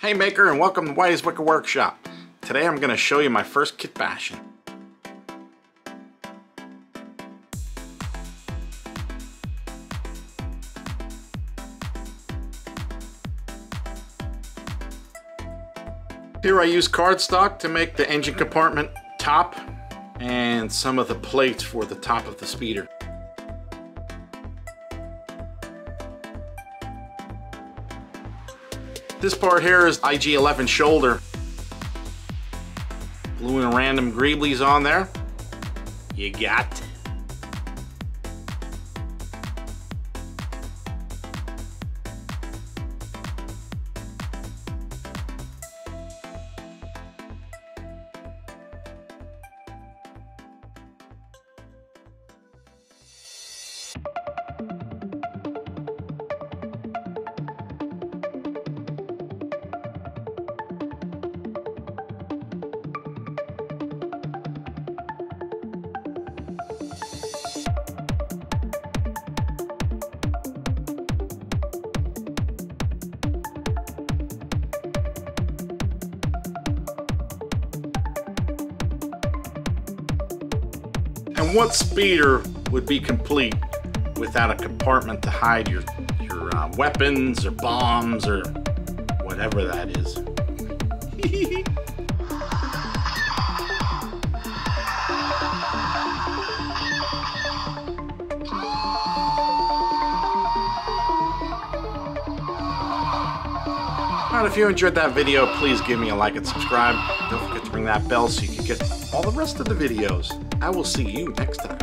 Hey Maker, and welcome to Whitey's Wicker Workshop. Today I'm going to show you my first kit bashing. Here I use cardstock to make the engine compartment top and some of the plates for the top of the speeder. This part here is IG-11 shoulder. Gluing random greeblies on there. You got. And what speeder would be complete without a compartment to hide your weapons or bombs or whatever that is? Alright, if you enjoyed that video, please give me a like and subscribe. Don't forget to ring that bell so you can get all the rest of the videos. I will see you next time.